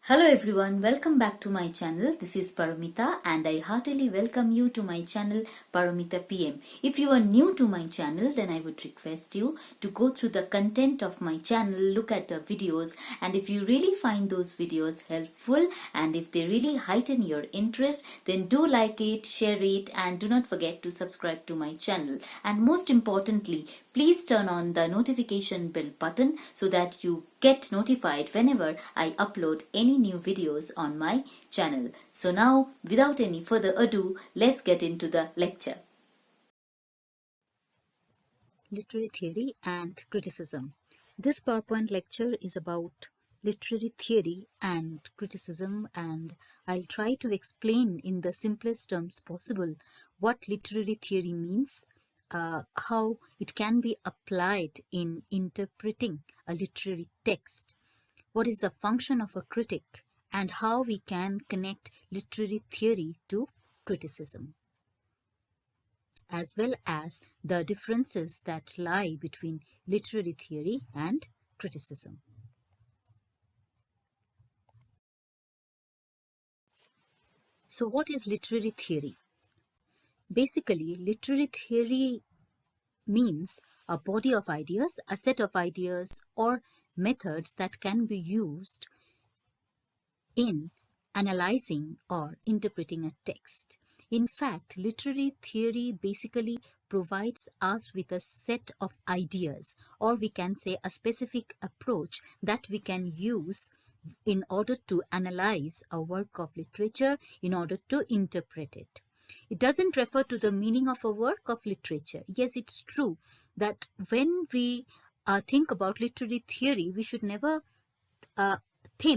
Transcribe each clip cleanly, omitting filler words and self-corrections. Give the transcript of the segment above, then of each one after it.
Hello everyone, welcome back to my channel. This is Paramita and I heartily welcome you to my channel Paramita PM. If you are new to my channel, then I would request you to go through the content of my channel, look at the videos, and if you really find those videos helpful and if they really heighten your interest, then do like it, share it, and do not forget to subscribe to my channel. And most importantly, please turn on the notification bell button so that you get notified whenever I upload any new videos on my channel. So now, without any further ado, let's get into the lecture. Literary theory and criticism. This PowerPoint lecture is about literary theory and criticism, and I'll try to explain in the simplest terms possible what literary theory means, how it can be applied in interpreting a literary text, what is the function of a critic, and how we can connect literary theory to criticism, as well as the differences that lie between literary theory and criticism. So what is literary theory? Basically, literary theory means a body of ideas, a set of ideas or methods that can be used in analyzing or interpreting a text. In fact, literary theory basically provides us with a set of ideas, or we can say a specific approach that we can use in order to analyze a work of literature, in order to interpret it. It doesn't refer to the meaning of a work of literature. Yes, it's true that when we think about literary theory, we should never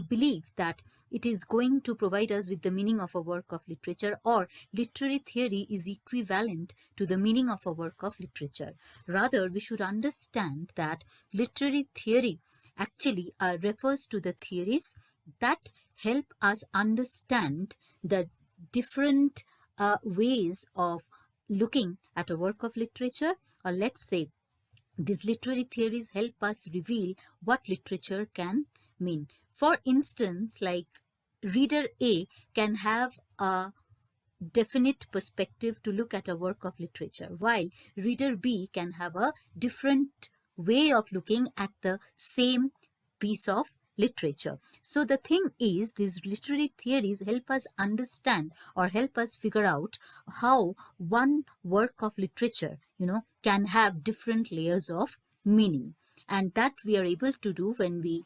believe that it is going to provide us with the meaning of a work of literature, or literary theory is equivalent to the meaning of a work of literature. Rather, we should understand that literary theory actually refers to the theories that help us understand the different ways of looking at a work of literature, or let's say these literary theories help us reveal what literature can mean. For instance, like reader A can have a definite perspective to look at a work of literature, while reader B can have a different way of looking at the same piece of literature. So the thing is, these literary theories help us understand or help us figure out how one work of literature, can have different layers of meaning. And that we are able to do when we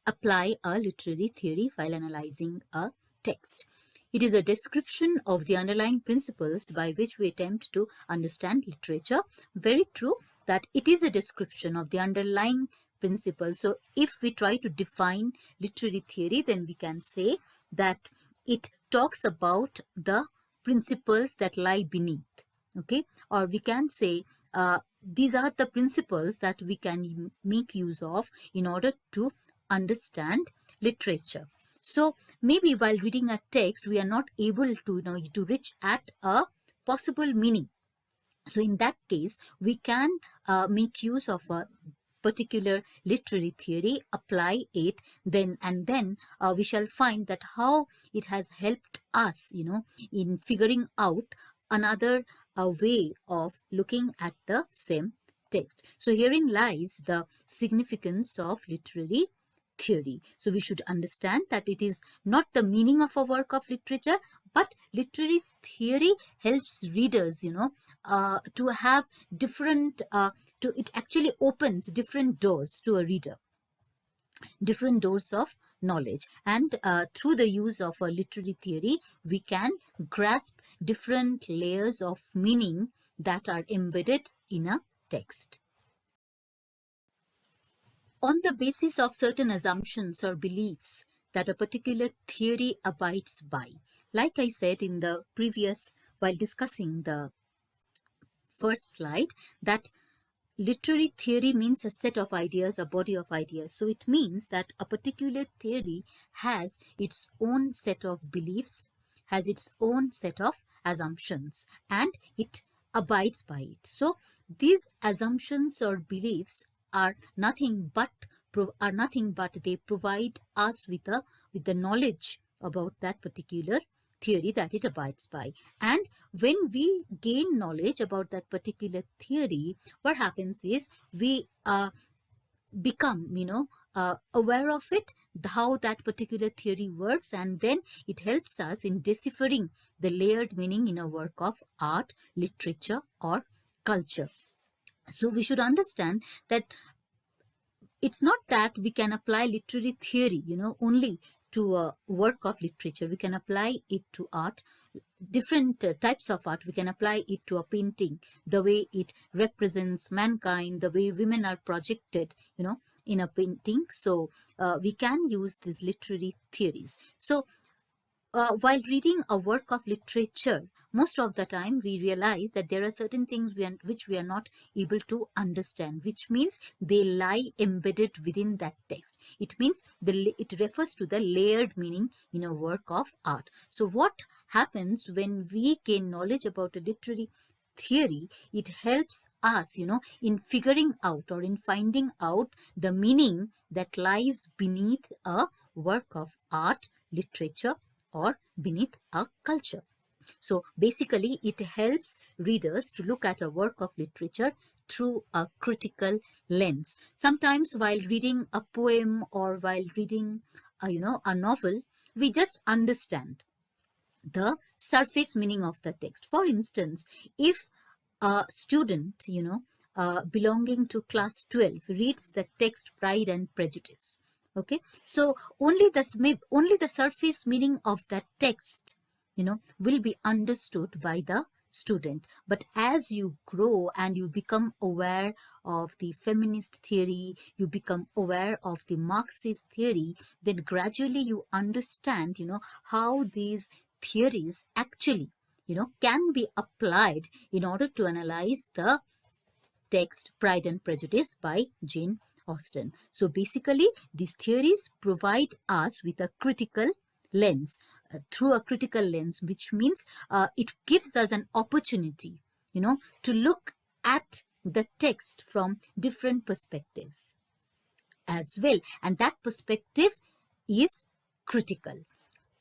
apply a literary theory while analyzing a text. It is a description of the underlying principles by which we attempt to understand literature. Very true that it is a description of the underlying principles. So if we try to define literary theory, then we can say that it talks about the principles that lie beneath. Okay, or we can say these are the principles that we can make use of in order to understand literature. So maybe while reading a text, we are not able to reach at a possible meaning. So in that case, we can make use of a particular literary theory, apply it, then we shall find that how it has helped us, in figuring out another way of looking at the same text. So herein lies the significance of literary theory. So we should understand that it is not the meaning of a work of literature, but literary theory helps readers, to have different, it actually opens different doors to a reader, different doors of knowledge, and through the use of a literary theory, we can grasp different layers of meaning that are embedded in a text. On the basis of certain assumptions or beliefs that a particular theory abides by, like I said in the previous, while discussing the first slide, that literary theory means a set of ideas, a body of ideas. So it means that a particular theory has its own set of beliefs, has its own set of assumptions, and it abides by it. So these assumptions or beliefs are nothing but are nothing but they provide us with the knowledge about that particular theory that it abides by. And when we gain knowledge about that particular theory, what happens is we become, aware of it, how that particular theory works, and then it helps us in deciphering the layered meaning in a work of art, literature, or culture. So we should understand that it's not that we can apply literary theory, only to a work of literature. We can apply it to art, different types of art. We can apply it to a painting, the way it represents mankind, the way women are projected, in a painting. So we can use these literary theories. So while reading a work of literature, most of the time we realize that there are certain things which we are not able to understand, which means they lie embedded within that text. It means it refers to the layered meaning in a work of art. So what happens when we gain knowledge about a literary theory? It helps us, in figuring out or in finding out the meaning that lies beneath a work of art, literature, or beneath a culture. So basically, it helps readers to look at a work of literature through a critical lens. Sometimes while reading a poem or while reading a novel, we just understand the surface meaning of the text. For instance, if a student, belonging to class 12 reads the text Pride and Prejudice, okay, so only the surface meaning of that text, will be understood by the student. But as you grow and you become aware of the feminist theory, you become aware of the Marxist theory, then gradually you understand, how these theories actually, can be applied in order to analyze the text Pride and Prejudice by Jane Austen. So basically, these theories provide us with a critical lens, through a critical lens, which means it gives us an opportunity, to look at the text from different perspectives as well. And that perspective is critical.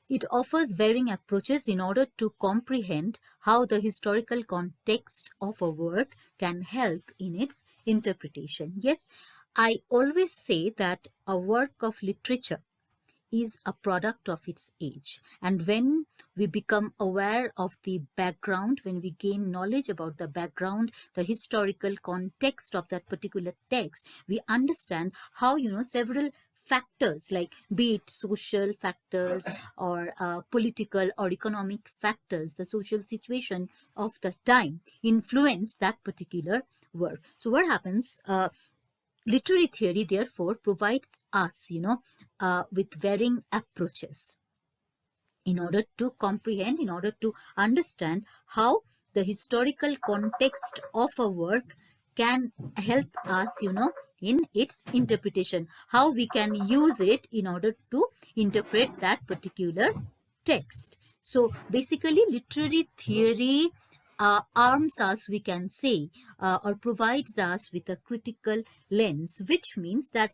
It offers varying approaches in order to comprehend how the historical context of a work can help in its interpretation. Yes, I always say that a work of literature is a product of its age. And when we become aware of the background, when we gain knowledge about the background, the historical context of that particular text, we understand how, several factors, like be it social factors or political or economic factors, the social situation of the time influence that particular work. So what happens? Literary theory, therefore, provides us, with varying approaches in order to comprehend, in order to understand how the historical context of a work can help us, in its interpretation, how we can use it in order to interpret that particular text. So basically, literary theory arms us, we can say, or provides us with a critical lens, which means that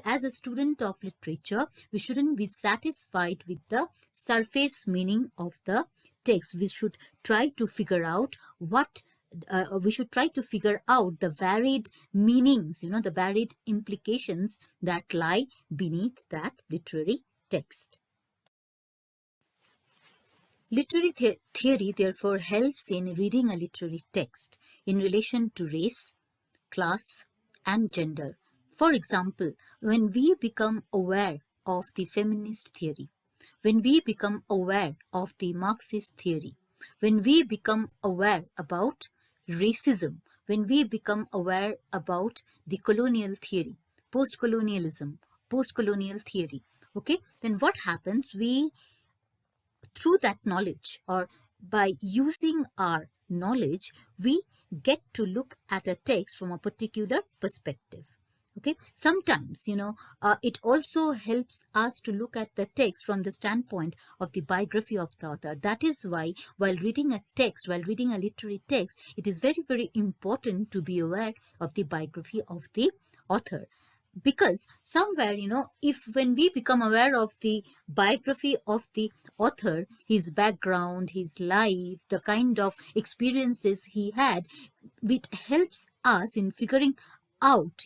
as a student of literature, we shouldn't be satisfied with the surface meaning of the text. We should try to figure out the varied meanings, the varied implications that lie beneath that literary text. Literary theory, therefore, helps in reading a literary text in relation to race, class, and gender. For example, when we become aware of the feminist theory, when we become aware of the Marxist theory, when we become aware about racism, when we become aware about the colonial theory, post-colonialism, post-colonial theory, okay, then what happens? Through that knowledge, or by using our knowledge, we get to look at a text from a particular perspective. Okay, sometimes, it also helps us to look at the text from the standpoint of the biography of the author. That is why, while reading a literary text, it is very, very important to be aware of the biography of the author. because somewhere, if when we become aware of the biography of the author, his background, his life, the kind of experiences he had, it helps us in figuring out,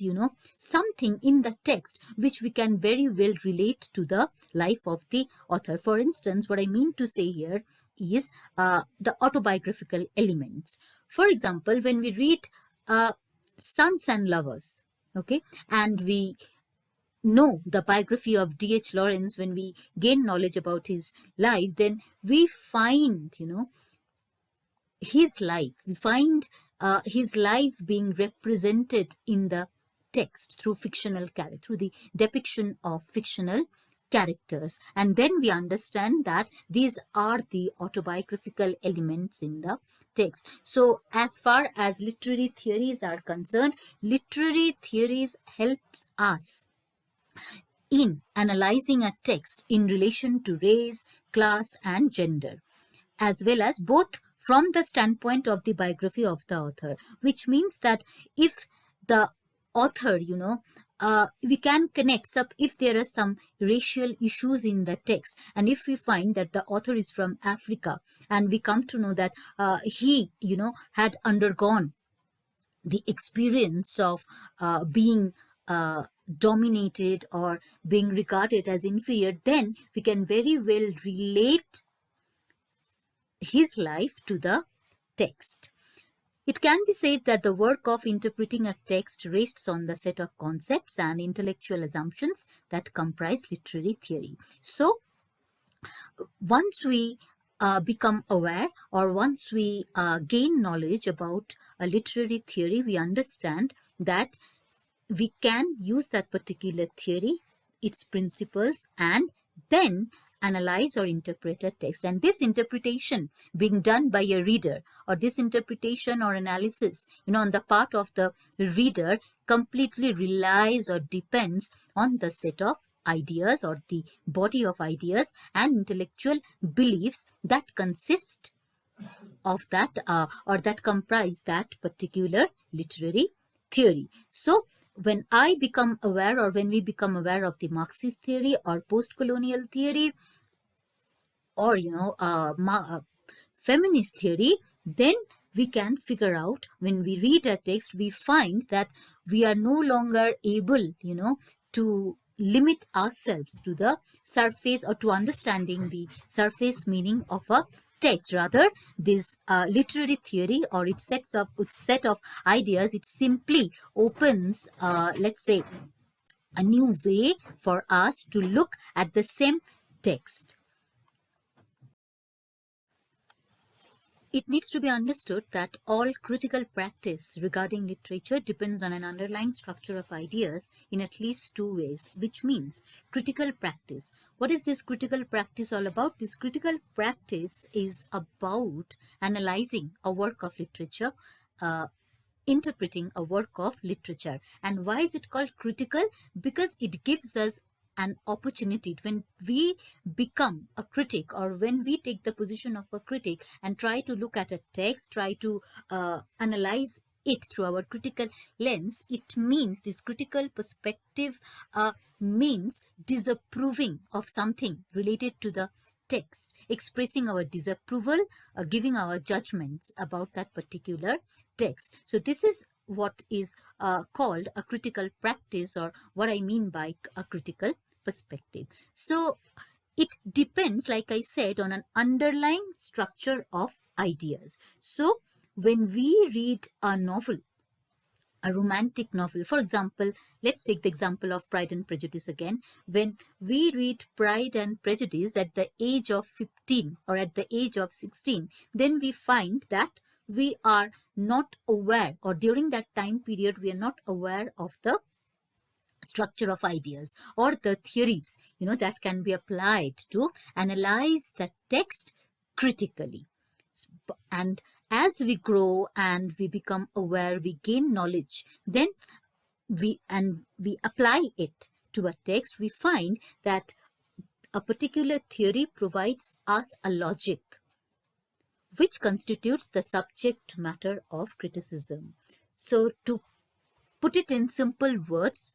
something in the text which we can very well relate to the life of the author. For instance, what I mean to say here is the autobiographical elements. For example, when we read Sons and Lovers, okay, and we know the biography of D.H. Lawrence, when we gain knowledge about his life, then we find, his life, we find his life being represented in the text through fictional character, through the depiction of fictional characters. And then we understand that these are the autobiographical elements in the text. So as far as literary theories are concerned, literary theories helps us in analyzing a text in relation to race, class, and gender, as well as both from the standpoint of the biography of the author, which means that if the author, we can connect up if there are some racial issues in the text, and if we find that the author is from Africa, and we come to know that he, had undergone the experience of being dominated or being regarded as inferior, then we can very well relate his life to the text. It can be said that the work of interpreting a text rests on the set of concepts and intellectual assumptions that comprise literary theory. So, once we become aware, or once we gain knowledge about a literary theory, we understand that we can use that particular theory, its principles, and then analyze or interpret a text. And this interpretation being done by a reader, or this interpretation or analysis, on the part of the reader, completely relies or depends on the set of ideas or the body of ideas and intellectual beliefs that consist of that or that comprise that particular literary theory. So when I become aware, or when we become aware of the Marxist theory or post-colonial theory, or feminist theory, then we can figure out, when we read a text, we find that we are no longer able, to limit ourselves to the surface or to understanding the surface meaning of a text. Rather, this literary theory or its set of ideas, it simply opens, let's say, a new way for us to look at the same text. It needs to be understood that all critical practice regarding literature depends on an underlying structure of ideas in at least two ways, which means critical practice. What is this critical practice all about? This critical practice is about analyzing a work of literature, interpreting a work of literature. And why is it called critical? Because it gives us an opportunity. When we become a critic, or when we take the position of a critic and try to look at a text, try to analyze it through our critical lens, it means this critical perspective means disapproving of something related to the text, expressing our disapproval, giving our judgments about that particular text. So this is what is called a critical practice, or what I mean by a critical perspective. So it depends, like I said, on an underlying structure of ideas. So when we read a novel, a romantic novel, for example, let's take the example of Pride and Prejudice again. When we read Pride and Prejudice at the age of 15 or at the age of 16, then we find that we are not aware, or during that time period, we are not aware of the structure of ideas or the theories, that can be applied to analyze the text critically. And as we grow and we become aware, we gain knowledge, then we apply it to a text, we find that a particular theory provides us a logic which constitutes the subject matter of criticism. So to put it in simple words,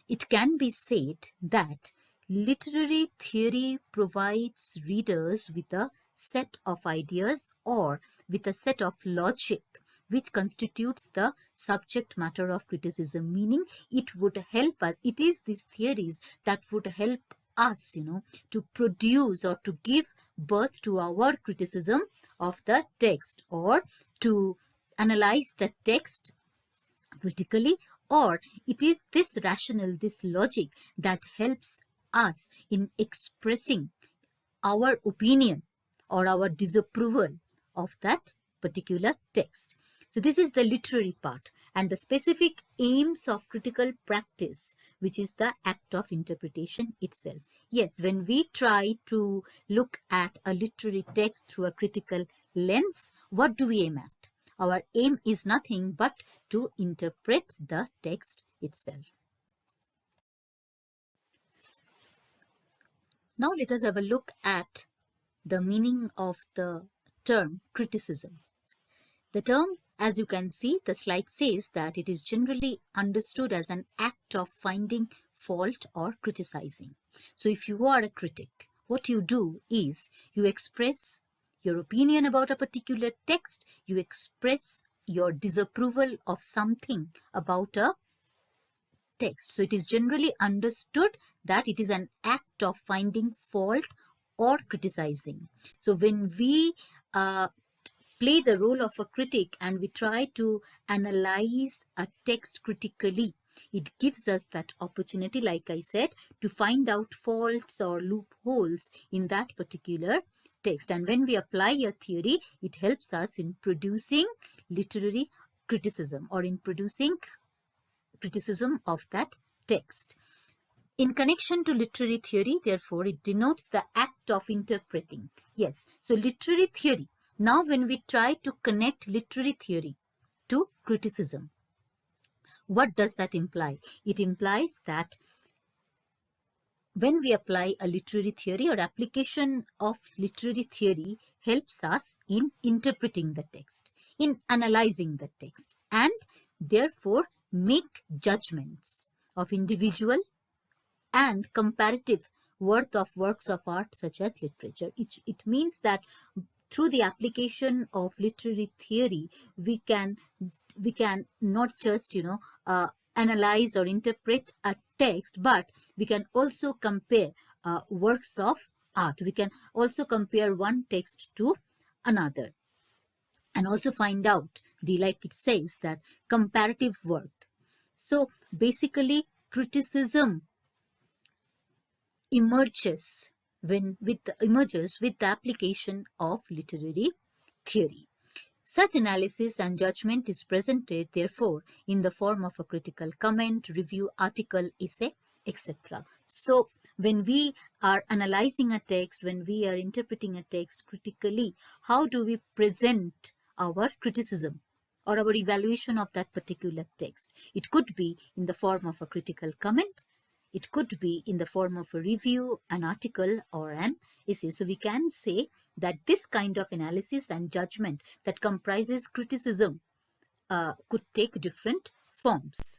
it can be said that literary theory provides readers with a set of ideas or with a set of logic which constitutes the subject matter of criticism, meaning it would help us, it is these theories that would help us, to produce or to give birth to our criticism of the text, or to analyze the text critically, or it is this rationale, this logic that helps us in expressing our opinion or our disapproval of that particular text. So this is the literary part, and the specific aims of critical practice, which is the act of interpretation itself. Yes, when we try to look at a literary text through a critical lens, what do we aim at? Our aim is nothing but to interpret the text itself. Now let us have a look at the meaning of the term criticism. The term, as you can see, the slide says that it is generally understood as an act of finding fault or criticizing. So if you are a critic, what you do is you express your opinion about a particular text, you express your disapproval of something about a text. So it is generally understood that it is an act of finding fault or criticizing. So when we play the role of a critic and we try to analyze a text critically, it gives us that opportunity, like I said, to find out faults or loopholes in that particular text. And when we apply a theory, it helps us in producing literary criticism or in producing criticism of that text. In connection to literary theory, therefore, it denotes the act of interpreting. Yes, so literary theory. Now, when we try to connect literary theory to criticism, what does that imply? It implies that when we apply a literary theory, or application of literary theory helps us in interpreting the text, in analyzing the text, and therefore make judgments of individual and comparative worth of works of art such as literature. It means that through the application of literary theory, we can not just analyze or interpret a text, but we can also compare works of art. We can also compare one text to another, and also find out like it says, that comparative worth. So basically, criticism emerges with the application of literary theory. Such analysis and judgment is presented, therefore, in the form of a critical comment, review, article, essay, etc. So when we are analyzing a text, when we are interpreting a text critically, how do we present our criticism or our evaluation of that particular text? It could be in the form of a critical comment. It could be in the form of a review, an article, or an essay. So we can say that this kind of analysis and judgment that comprises criticism could take different forms.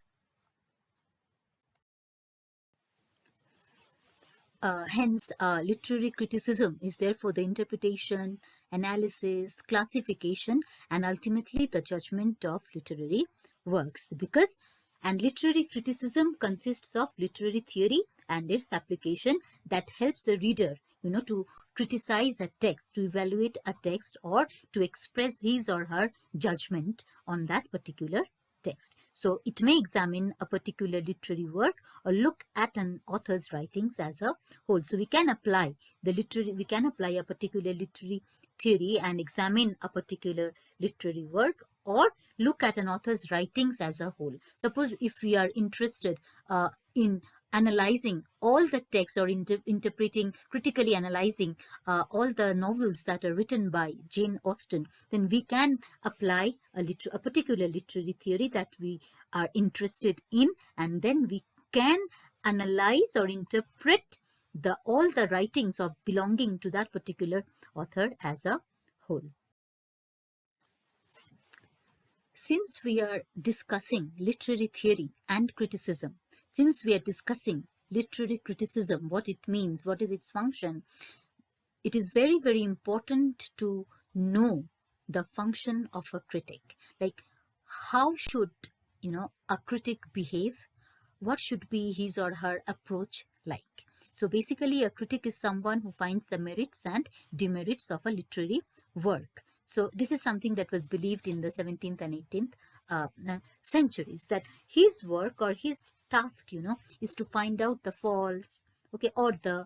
Hence, literary criticism is therefore the interpretation, analysis, classification, and ultimately the judgment of literary works. And literary criticism consists of literary theory and its application that helps a reader, to criticize a text, to evaluate a text, or to express his or her judgment on that particular text. So it may examine a particular literary work or look at an author's writings as a whole. So we can apply a particular literary theory and examine a particular literary work, or look at an author's writings as a whole. Suppose if we are interested in analyzing all the text, or critically analyzing all the novels that are written by Jane Austen, then we can apply a particular literary theory that we are interested in, and then we can analyze or interpret all the writings of belonging to that particular author as a whole. Since we are discussing literary theory and criticism, since we are discussing literary criticism, what it means, what is its function, it is very, very important to know the function of a critic. Like, how should, a critic behave? What should be his or her approach like? So basically, a critic is someone who finds the merits and demerits of a literary work. So this is something that was believed in the 17th and 18th centuries, that his work or his task, is to find out the faults, okay, or the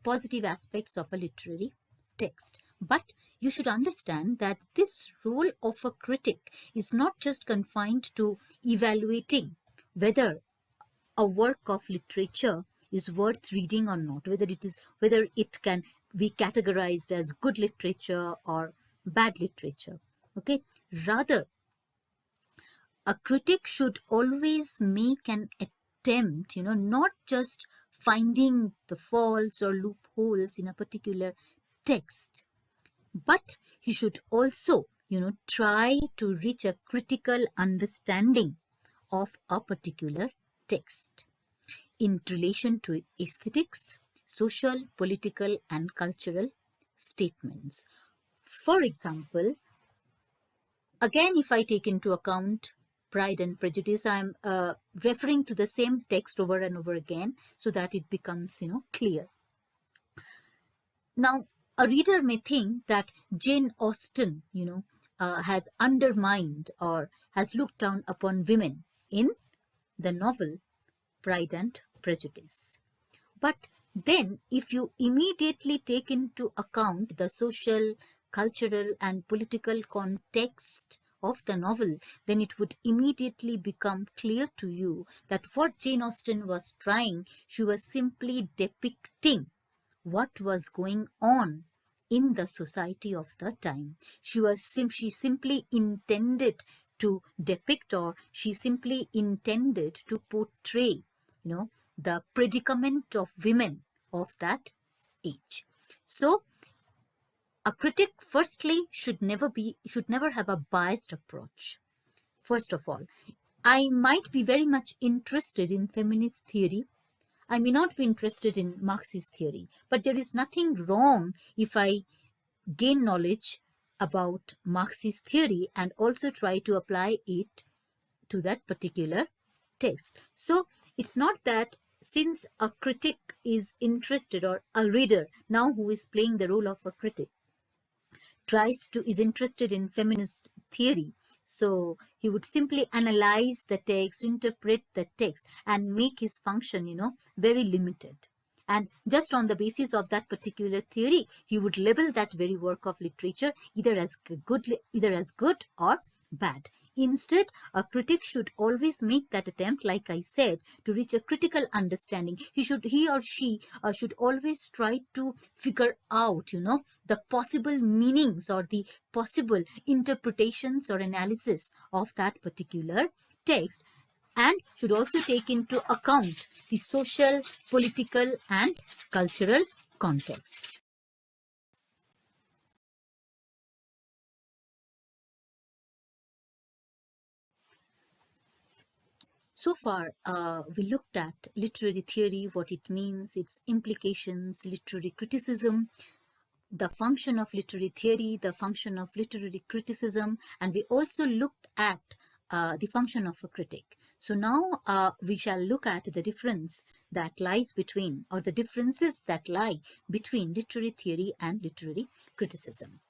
positive aspects of a literary text. But you should understand that this role of a critic is not just confined to evaluating whether a work of literature is worth reading or not, whether it can be categorized as good literature or bad literature. Okay, rather, a critic should always make an attempt, not just finding the faults or loopholes in a particular text, but he should also, try to reach a critical understanding of a particular text in relation to aesthetics, social, political, and cultural statements. For example, again, if I take into account Pride and Prejudice, I'm referring to the same text over and over again so that it becomes, clear. Now, a reader may think that Jane Austen, has undermined or has looked down upon women in the novel Pride and Prejudice. But then, if you immediately take into account the social, cultural, and political context of the novel, then it would immediately become clear to you that what Jane Austen was trying, she was simply depicting what was going on in the society of the time. She simply intended to depict, or she simply intended to portray, the predicament of women of that age. So a critic, firstly, should never have a biased approach. First of all, I might be very much interested in feminist theory. I may not be interested in Marxist theory, but there is nothing wrong if I gain knowledge about Marxist theory and also try to apply it to that particular text. So it's not that since a critic is interested, or a reader now who is playing the role of a critic is interested in feminist theory, so he would simply analyze the text, interpret the text, and make his function, very limited. And just on the basis of that particular theory, he would label that very work of literature either as good or bad. Instead, a critic should always make that attempt, like I said, to reach a critical understanding. He or she should always try to figure out, the possible meanings or the possible interpretations or analysis of that particular text, and should also take into account the social, political, and cultural context. So far, we looked at literary theory, what it means, its implications, literary criticism, the function of literary theory, the function of literary criticism, and we also looked at the function of a critic. So now we shall look at the difference that lies between, or the differences that lie between literary theory and literary criticism.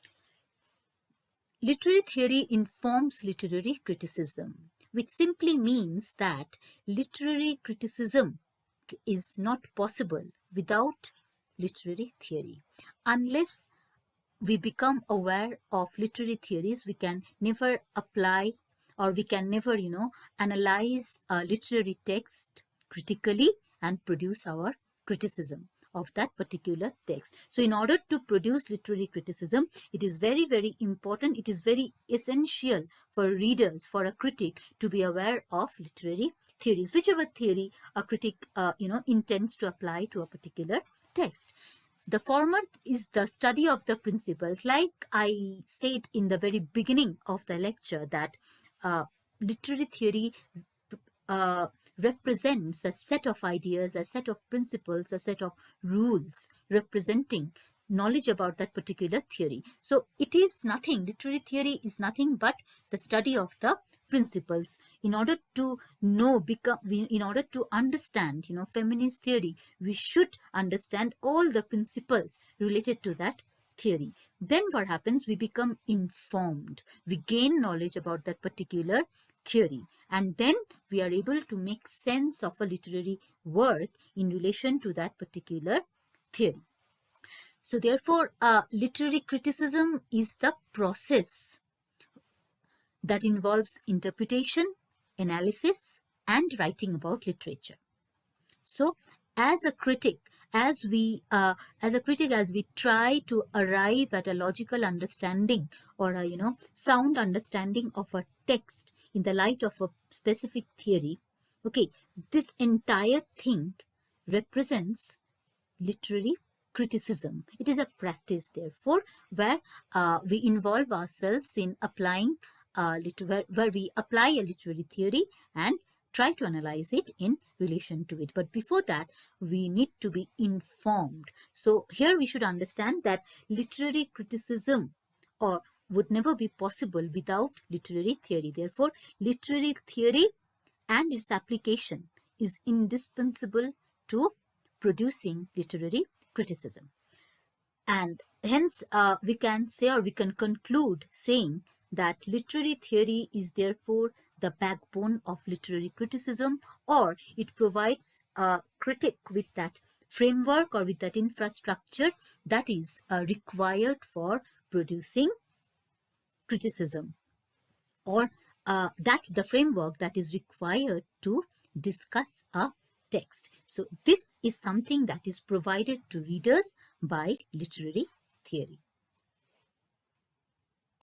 Literary theory informs literary criticism, which simply means that literary criticism is not possible without literary theory. Unless we become aware of literary theories, we can never apply, or we can never, analyze a literary text critically and produce our criticism of that particular text. So in order to produce literary criticism, it is very, very important, it is very essential for readers, for a critic, to be aware of literary theories, whichever theory a critic intends to apply to a particular text. The former is the study of the principles. Like I said in the very beginning of the lecture, that literary theory represents a set of ideas, a set of principles, a set of rules representing knowledge about that particular theory. So it is nothing, literary theory is nothing but the study of the principles. In order to know, in order to understand, feminist theory, we should understand all the principles related to that theory. Then what happens? We become informed. We gain knowledge about that particular theory, and then we are able to make sense of a literary work in relation to that particular theory. So therefore, literary criticism is the process that involves interpretation, analysis, and writing about literature. So as a critic, as we try to arrive at a logical understanding or a sound understanding of a text in the light of a specific theory, okay, this entire thing represents literary criticism. It is a practice, therefore, where we involve ourselves in applying where we apply a literary theory and try to analyze it in relation to it. But before that, we need to be informed. So here we should understand that literary criticism would never be possible without literary theory. Therefore, literary theory and its application is indispensable to producing literary criticism. And hence we can say, or we can conclude saying, that literary theory is therefore the backbone of literary criticism, or it provides a critic with that framework or with that infrastructure that is required for producing criticism, or that the framework that is required to discuss a text. So this is something that is provided to readers by literary theory.